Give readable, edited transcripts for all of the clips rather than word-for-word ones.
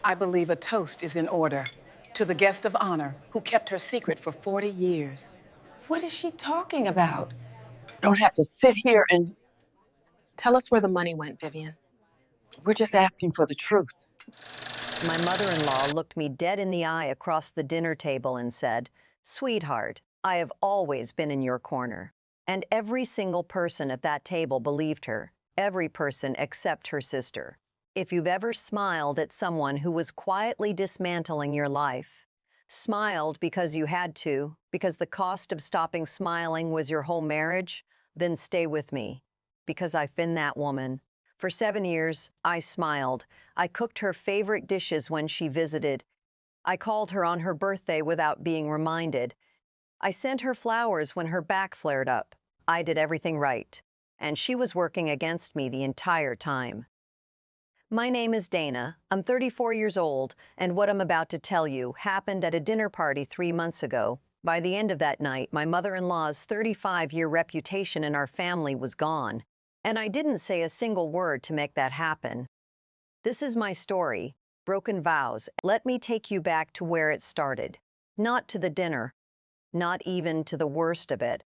I believe a toast is in order to the guest of honor who kept her secret for 40 years. What is she talking about? Don't have to sit here and Tell us where the money went, Vivian. we're just asking for the truth. My mother-in-law looked me dead in the eye across the dinner table and said, "Sweetheart, I have always been in your corner." And every single person at that table believed her, every person except her sister. If you've ever smiled at someone who was quietly dismantling your life, smiled because you had to, because the cost of stopping smiling was your whole marriage, then stay with me, because I've been that woman. For 7 years, I smiled. I cooked her favorite dishes when she visited. I called her on her birthday without being reminded. I sent her flowers when her back flared up. I did everything right, and she was working against me the entire time. My name is Dana. I'm 34 years old, and what I'm about to tell you happened at a dinner party 3 months ago. By the end of that night, my mother-in-law's 35-year reputation in our family was gone, and I didn't say a single word to make that happen. This is my story, Broken Vows. Let me take you back to where it started. Not to the dinner, not even to the worst of it.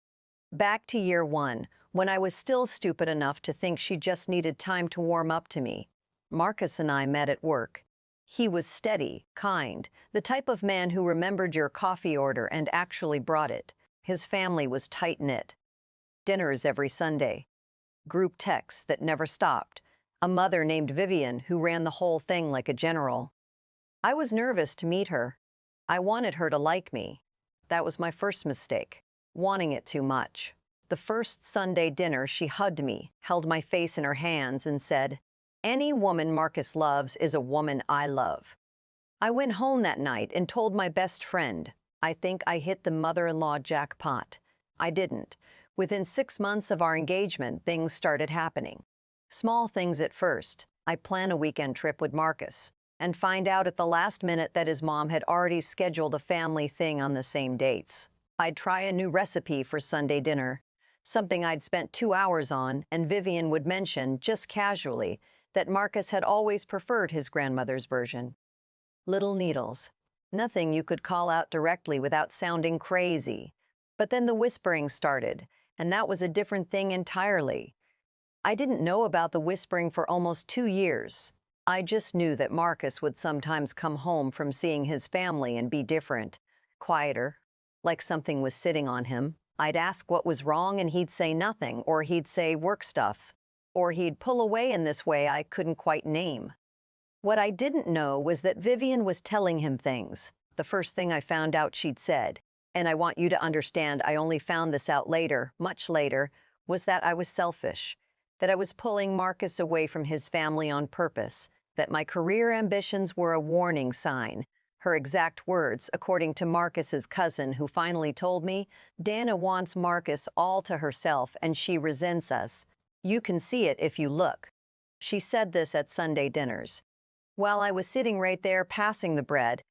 Back to year one, when I was still stupid enough to think she just needed time to warm up to me. Marcus and I met at work. He was steady, kind, the type of man who remembered your coffee order and actually brought it. His family was tight-knit. Dinners every Sunday. Group texts that never stopped. A mother named Vivian who ran the whole thing like a general. I was nervous to meet her. I wanted her to like me. That was my first mistake, wanting it too much. The first Sunday dinner, she hugged me, held my face in her hands, and said, "Any woman Marcus loves is a woman I love." I went home that night and told my best friend. I think I hit the mother-in-law jackpot. I didn't. Within 6 months of our engagement, things started happening. Small things at first. I plan a weekend trip with Marcus and find out at the last minute that his mom had already scheduled a family thing on the same dates. I'd try a new recipe for Sunday dinner, something I'd spent 2 hours on, and Vivian would mention, just casually, that Marcus had always preferred his grandmother's version. Little needles. Nothing you could call out directly without sounding crazy. But then the whispering started, and that was a different thing entirely. I didn't know about the whispering for almost 2 years. I just knew that Marcus would sometimes come home from seeing his family and be different, quieter, like something was sitting on him. I'd ask what was wrong and he'd say nothing, or he'd say work stuff, or he'd pull away in this way I couldn't quite name. What I didn't know was that Vivian was telling him things. The first thing I found out she'd said, and I want you to understand I only found this out later, much later, was that I was selfish, that I was pulling Marcus away from his family on purpose, that my career ambitions were a warning sign. Her exact words, according to Marcus's cousin who finally told me, "Dana wants Marcus all to herself and she resents us. You can see it if you look." She said this at Sunday dinners, while I was sitting right there passing the bread.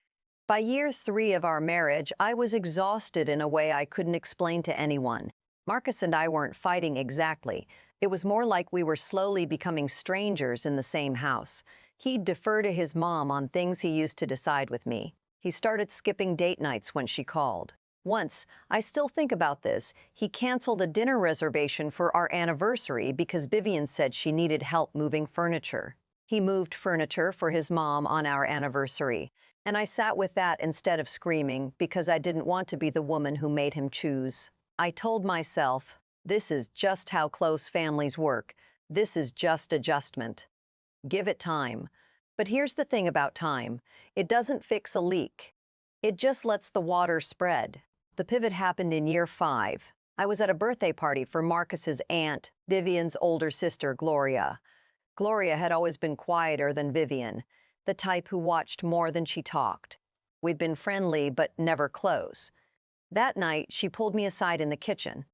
By year 3 of our marriage, I was exhausted in a way I couldn't explain to anyone. Marcus and I weren't fighting exactly. It was more like we were slowly becoming strangers in the same house. He'd defer to his mom on things he used to decide with me. He started skipping date nights when she called. Once, I still think about this, he canceled a dinner reservation for our anniversary because Vivian said she needed help moving furniture. He moved furniture for his mom on our anniversary, and I sat with that instead of screaming because I didn't want to be the woman who made him choose. I told myself, this is just how close families work. This is just adjustment. Give it time. But here's the thing about time. It doesn't fix a leak. It just lets the water spread. The pivot happened in year 5. I was at a birthday party for Marcus's aunt, Vivian's older sister, Gloria. Gloria had always been quieter than Vivian, the type who watched more than she talked. We'd been friendly, but never close. That night, she pulled me aside in the kitchen.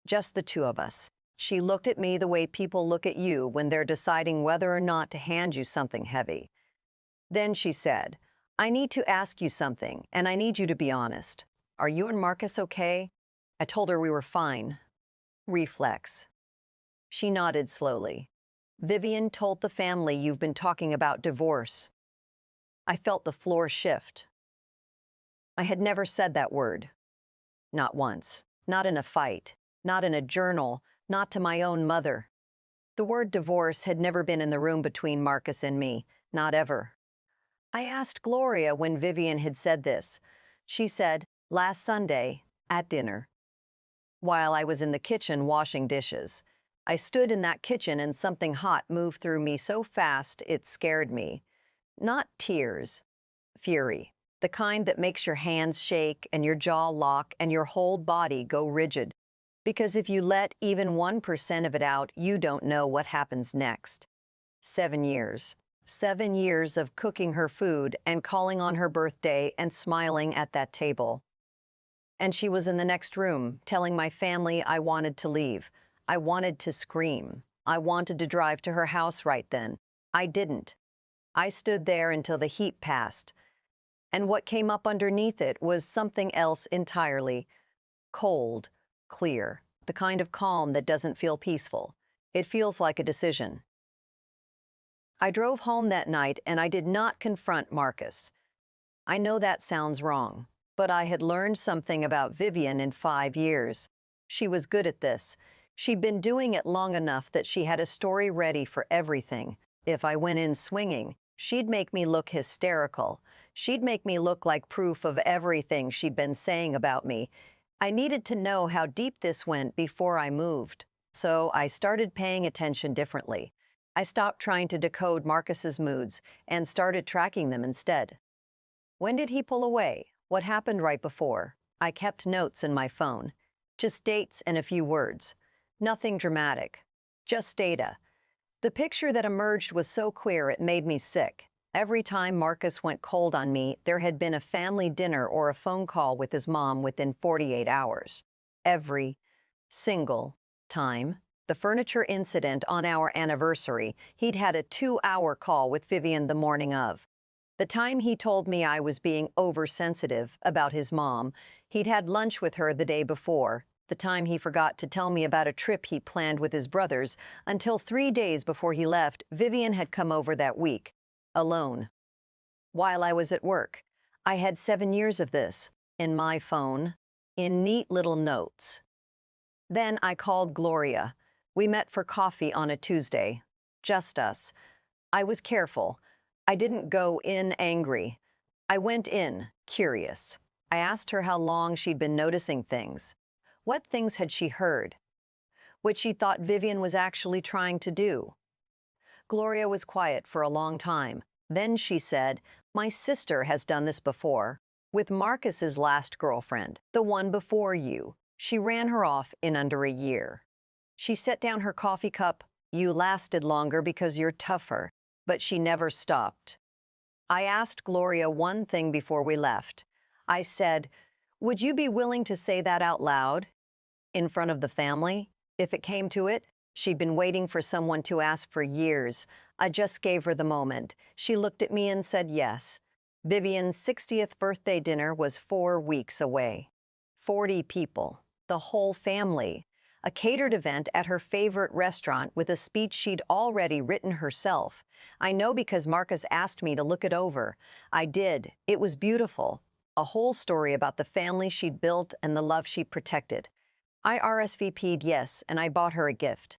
Just the two of us. She looked at me the way people look at you when they're deciding whether or not to hand you something heavy. Then she said, "I need to ask you something, and I need you to be honest. Are you and Marcus okay?" I told her we were fine. Reflex. She nodded slowly. "Vivian told the family you've been talking about divorce." I felt the floor shift. I had never said that word. Not once. Not in a fight. Not in a journal. Not to my own mother. The word divorce had never been in the room between Marcus and me. Not ever. I asked Gloria when Vivian had said this. She said, last Sunday, at dinner, while I was in the kitchen washing dishes. I stood in that kitchen and something hot moved through me so fast it scared me. Not tears, fury. The kind that makes your hands shake and your jaw lock and your whole body go rigid. Because if you let even 1% of it out, you don't know what happens next. 7 years. 7 years of cooking her food and calling on her birthday and smiling at that table. And she was in the next room, telling my family I wanted to leave. I wanted to scream. I wanted to drive to her house right then. I didn't. I stood there until the heat passed. And what came up underneath it was something else entirely. Cold, clear, the kind of calm that doesn't feel peaceful. It feels like a decision. I drove home that night and I did not confront Marcus. I know that sounds wrong, but I had learned something about Vivian in 5 years. She was good at this. She'd been doing it long enough that she had a story ready for everything. If I went in swinging, she'd make me look hysterical. She'd make me look like proof of everything she'd been saying about me. I needed to know how deep this went before I moved. So I started paying attention differently. I stopped trying to decode Marcus's moods and started tracking them instead. When did he pull away? What happened right before? I kept notes in my phone. Just dates and a few words. Nothing dramatic. Just data. The picture that emerged was so clear it made me sick. Every time Marcus went cold on me, there had been a family dinner or a phone call with his mom within 48 hours. Every single time. The furniture incident on our anniversary, he'd had a 2-hour call with Vivian the morning of. The time he told me I was being oversensitive about his mom, he'd had lunch with her the day before. The time he forgot to tell me about a trip he planned with his brothers, until 3 days before he left, Vivian had come over that week, alone. While I was at work, I had 7 years of this, in my phone, in neat little notes. Then I called Gloria. We met for coffee on a Tuesday. Just us. I was careful. I didn't go in angry. I went in, curious. I asked her how long she'd been noticing things. What things had she heard? What she thought Vivian was actually trying to do. Gloria was quiet for a long time. Then she said, "My sister has done this before, with Marcus's last girlfriend, the one before you. She ran her off in under a year." She set down her coffee cup. "You lasted longer because you're tougher," but she never stopped. I asked Gloria one thing before we left. I said, "Would you be willing to say that out loud? In front of the family? If it came to it?" She'd been waiting for someone to ask for years. I just gave her the moment. She looked at me and said yes. Vivian's 60th birthday dinner was 4 weeks away. 40 people. The whole family. A catered event at her favorite restaurant with a speech she'd already written herself. I know because Marcus asked me to look it over. I did. It was beautiful. A whole story about the family she'd built and the love she'd protected. I RSVP'd yes, and I bought her a gift.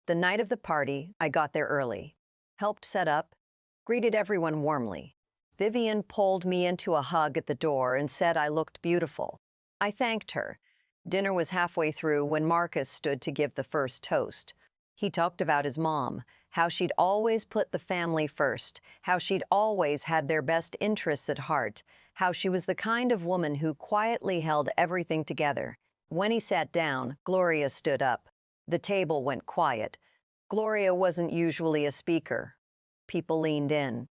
The night of the party, I got there early, helped set up, greeted everyone warmly. Vivian pulled me into a hug at the door and said I looked beautiful. I thanked her. Dinner was halfway through when Marcus stood to give the first toast. He talked about his mom, how she'd always put the family first, how she'd always had their best interests at heart, how she was the kind of woman who quietly held everything together. When he sat down, Gloria stood up. The table went quiet. Gloria wasn't usually a speaker. People leaned in.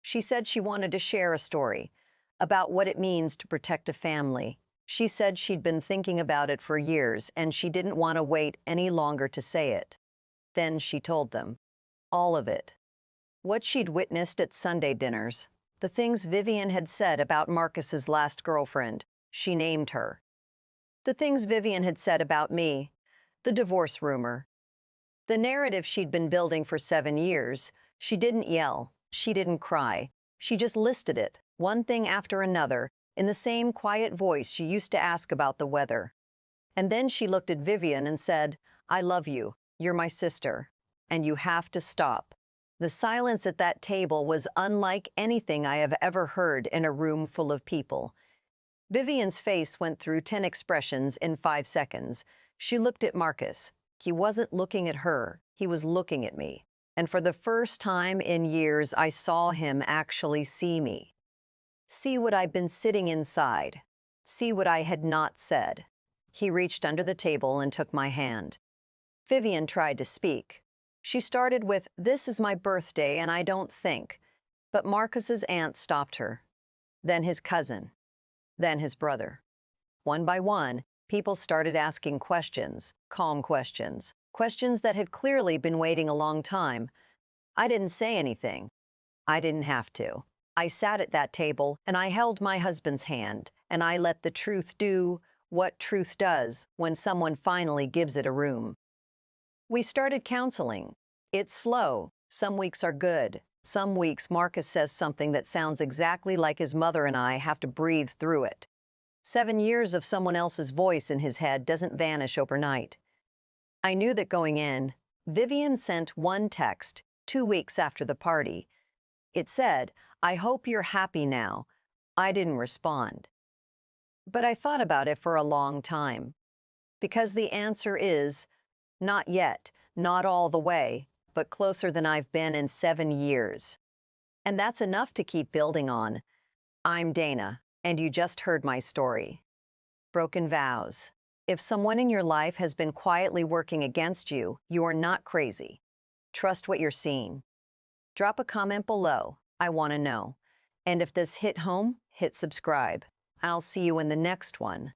She said she wanted to share a story about what it means to protect a family. She said she'd been thinking about it for years and she didn't want to wait any longer to say it. Then she told them. All of it. What she'd witnessed at Sunday dinners. The things Vivian had said about Marcus's last girlfriend. She named her. The things Vivian had said about me. The divorce rumor. The narrative she'd been building for 7 years. She didn't yell. She didn't cry. She just listed it, one thing after another, in the same quiet voice she used to ask about the weather. And then she looked at Vivian and said, "I love you. You're my sister. And you have to stop." The silence at that table was unlike anything I have ever heard in a room full of people. Vivian's face went through 10 expressions in 5 seconds. She looked at Marcus. He wasn't looking at her. He was looking at me. And for the first time in years, I saw him actually see me. See what I'd been sitting inside. See what I had not said. He reached under the table and took my hand. Vivian tried to speak. She started with, "This is my birthday and I don't think." But Marcus's aunt stopped her. Then his cousin. Then his brother. One by one, people started asking questions, calm questions, questions that had clearly been waiting a long time. I didn't say anything. I didn't have to. I sat at that table and I held my husband's hand and I let the truth do what truth does when someone finally gives it a room. We started counseling. It's slow. Some weeks are good. Some weeks Marcus says something that sounds exactly like his mother and I have to breathe through it. 7 years of someone else's voice in his head doesn't vanish overnight. I knew that going in. Vivian sent one text 2 weeks after the party. It said, "I hope you're happy now." I didn't respond. But I thought about it for a long time. Because the answer is, not yet, not all the way, but closer than I've been in 7 years. And that's enough to keep building on. I'm Dana, and you just heard my story. Broken vows. If someone in your life has been quietly working against you, you are not crazy. Trust what you're seeing. Drop a comment below. I want to know. And if this hit home, hit subscribe. I'll see you in the next one.